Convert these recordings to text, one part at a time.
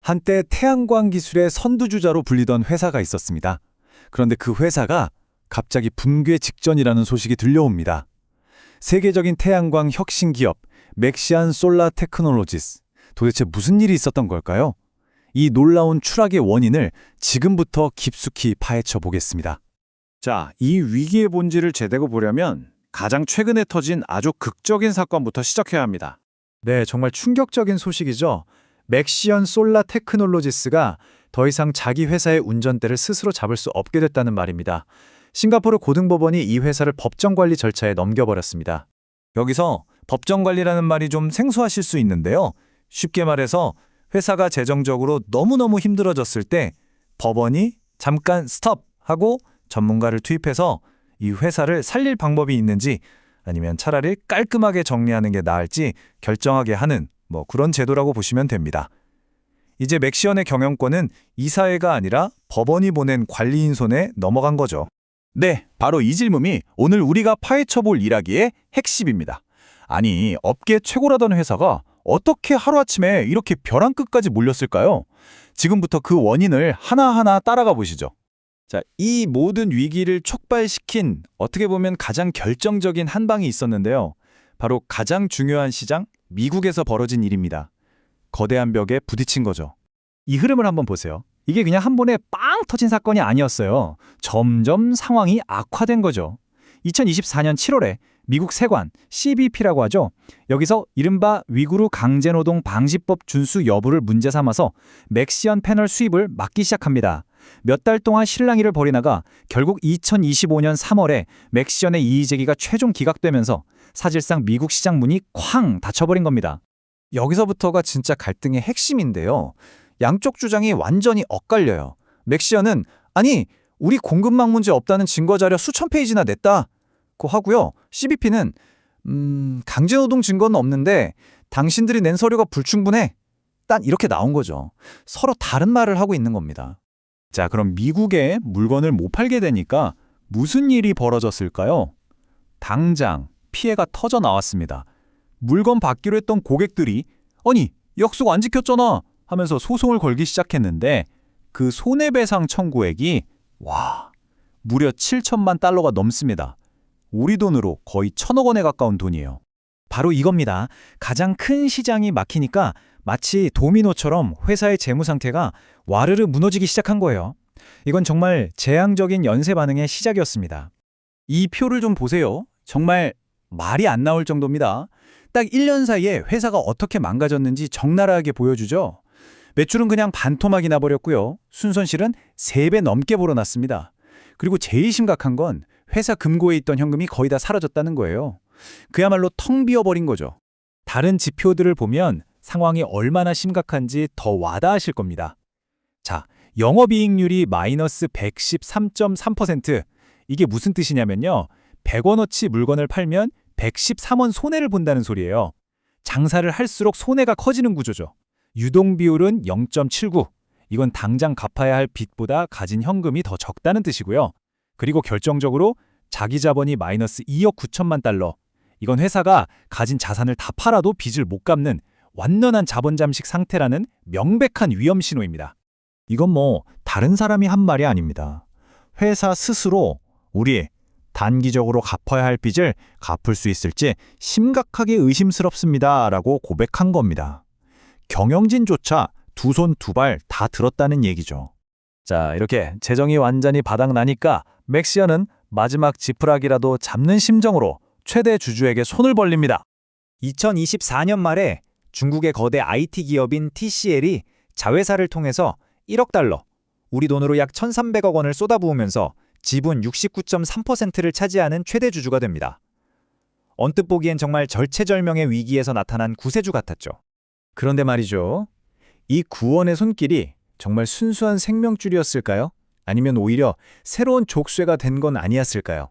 한때 태양광 기술의 선두주자로 불리던 회사가 있었습니다. 그런데 그 회사가 갑자기 붕괴 직전이라는 소식이 들려옵니다. 세계적인 태양광 혁신 기업 맥시안 솔라 테크놀로지스. 도대체 무슨 일이 있었던 걸까요? 이 놀라운 추락의 원인을 지금부터 깊숙이 파헤쳐 보겠습니다. 자, 이 위기의 본질을 제대로 보려면 가장 최근에 터진 아주 극적인 사건부터 시작해야 합니다. 네, 정말 충격적인 소식이죠. 맥시언 솔라 테크놀로지스가 더 이상 자기 회사의 운전대를 스스로 잡을 수 없게 됐다는 말입니다. 싱가포르 고등법원이 이 회사를 법정 관리 절차에 넘겨버렸습니다. 여기서 법정 관리라는 말이 좀 생소하실 수 있는데요. 쉽게 말해서 회사가 재정적으로 너무너무 힘들어졌을 때 법원이 잠깐 스톱 하고 전문가를 투입해서 이 회사를 살릴 방법이 있는지 아니면 차라리 깔끔하게 정리하는 게 나을지 결정하게 하는 그런 제도라고 보시면 됩니다. 이제 맥시언의 경영권은 이사회가 아니라 법원이 보낸 관리인 손에 넘어간 거죠. 네, 바로 이 질문이 오늘 우리가 파헤쳐볼 이야기의 핵심입니다. 아니, 업계 최고라던 회사가 어떻게 하루아침에 이렇게 벼랑 끝까지 몰렸을까요? 지금부터 그 원인을 하나하나 따라가 보시죠. 자, 이 모든 위기를 촉발시킨 어떻게 보면 가장 결정적인 한 방이 있었는데요. 바로 가장 중요한 시장, 미국에서 벌어진 일입니다. 거대한 벽에 부딪힌 거죠. 이 흐름을 한번 보세요. 이게 그냥 한 번에 빵 터진 사건이 아니었어요. 점점 상황이 악화된 거죠. 2024년 7월에 미국 세관, CBP라고 하죠. 여기서 이른바 위구르 강제노동 방지법 준수 여부를 문제 삼아서 맥시언 패널 수입을 막기 시작합니다. 몇 달 동안 실랑이를 벌이다가 결국 2025년 3월에 맥시언의 이의제기가 최종 기각되면서 사실상 미국 시장 문이 쾅 닫혀버린 겁니다. 여기서부터가 진짜 갈등의 핵심인데요. 양쪽 주장이 완전히 엇갈려요. 맥시언은 아니, 우리 공급망 문제 없다는 증거자료 수천 페이지나 냈다고 하고요. CBP는 강제노동 증거는 없는데 당신들이 낸 서류가 불충분해. 딱 이렇게 나온 거죠. 서로 다른 말을 하고 있는 겁니다. 자, 그럼 미국에 물건을 못 팔게 되니까 무슨 일이 벌어졌을까요? 당장 피해가 터져 나왔습니다. 물건 받기로 했던 고객들이 아니, 약속 안 지켰잖아 하면서 소송을 걸기 시작했는데 그 손해배상 청구액이 무려 7천만 달러가 넘습니다. 우리 돈으로 거의 1,000억 원에 가까운 돈이에요. 바로 이겁니다. 가장 큰 시장이 막히니까 마치 도미노처럼 회사의 재무 상태가 와르르 무너지기 시작한 거예요. 이건 정말 재앙적인 연쇄 반응의 시작이었습니다. 이 표를 좀 보세요. 정말 말이 안 나올 정도입니다. 딱 1년 사이에 회사가 어떻게 망가졌는지 적나라하게 보여주죠. 매출은 그냥 반토막이 나버렸고요. 순손실은 3배 넘게 불어났습니다. 그리고 제일 심각한 건 회사 금고에 있던 현금이 거의 다 사라졌다는 거예요. 그야말로 텅 비어버린 거죠. 다른 지표들을 보면 상황이 얼마나 심각한지 더 와닿으실 겁니다. 자, 영업이익률이 마이너스 113.3%. 이게 무슨 뜻이냐면요. 100원어치 물건을 팔면 113원 손해를 본다는 소리예요. 장사를 할수록 손해가 커지는 구조죠. 유동비율은 0.79. 이건 당장 갚아야 할 빚보다 가진 현금이 더 적다는 뜻이고요. 그리고 결정적으로 자기 자본이 마이너스 2억 9천만 달러. 이건 회사가 가진 자산을 다 팔아도 빚을 못 갚는 완연한 자본 잠식 상태라는 명백한 위험 신호입니다. 이건 다른 사람이 한 말이 아닙니다. 회사 스스로 우리 단기적으로 갚아야 할 빚을 갚을 수 있을지 심각하게 의심스럽습니다 라고 고백한 겁니다. 경영진조차 두 손 두 발 다 들었다는 얘기죠. 자, 이렇게 재정이 완전히 바닥나니까 맥시언은 마지막 지푸라기라도 잡는 심정으로 최대 주주에게 손을 벌립니다. 2024년 말에 중국의 거대 IT 기업인 TCL이 자회사를 통해서 1억 달러, 우리 돈으로 약 1,300억 원을 쏟아부으면서 지분 69.3%를 차지하는 최대 주주가 됩니다. 언뜻 보기엔 정말 절체절명의 위기에서 나타난 구세주 같았죠. 그런데 말이죠. 이 구원의 손길이 정말 순수한 생명줄이었을까요? 아니면 오히려 새로운 족쇄가 된 건 아니었을까요?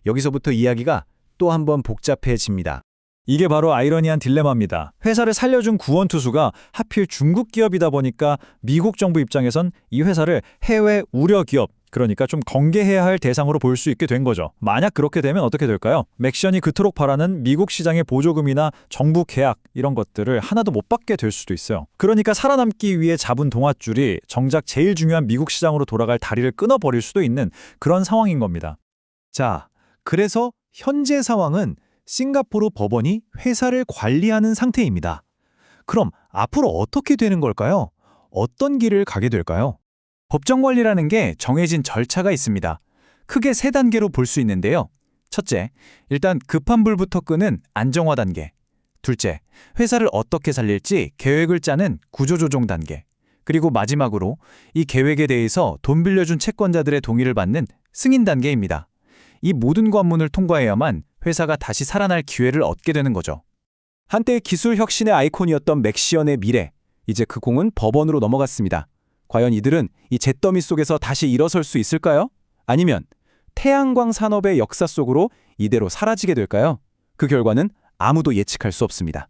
여기서부터 이야기가 또 한 번 복잡해집니다. 이게 바로 아이러니한 딜레마입니다. 회사를 살려준 구원 투수가 하필 중국 기업이다 보니까 미국 정부 입장에선 이 회사를 해외 우려 기업, 그러니까 좀 경계해야 할 대상으로 볼 수 있게 된 거죠. 만약 그렇게 되면 어떻게 될까요? 맥시언이 그토록 바라는 미국 시장의 보조금이나 정부 계약 이런 것들을 하나도 못 받게 될 수도 있어요. 그러니까 살아남기 위해 잡은 동아줄이 정작 제일 중요한 미국 시장으로 돌아갈 다리를 끊어버릴 수도 있는 그런 상황인 겁니다. 자, 그래서 현재 상황은 싱가포르 법원이 회사를 관리하는 상태입니다. 그럼 앞으로 어떻게 되는 걸까요? 어떤 길을 가게 될까요? 법정 관리라는 게 정해진 절차가 있습니다. 크게 3단계로 볼 수 있는데요. 첫째, 일단 급한 불부터 끄는 안정화 단계. 둘째, 회사를 어떻게 살릴지 계획을 짜는 구조조정 단계. 그리고 마지막으로 이 계획에 대해서 돈 빌려준 채권자들의 동의를 받는 승인 단계입니다. 이 모든 관문을 통과해야만 회사가 다시 살아날 기회를 얻게 되는 거죠. 한때 기술 혁신의 아이콘이었던 맥시언의 미래, 이제 그 공은 법원으로 넘어갔습니다. 과연 이들은 이 잿더미 속에서 다시 일어설 수 있을까요? 아니면 태양광 산업의 역사 속으로 이대로 사라지게 될까요? 그 결과는 아무도 예측할 수 없습니다.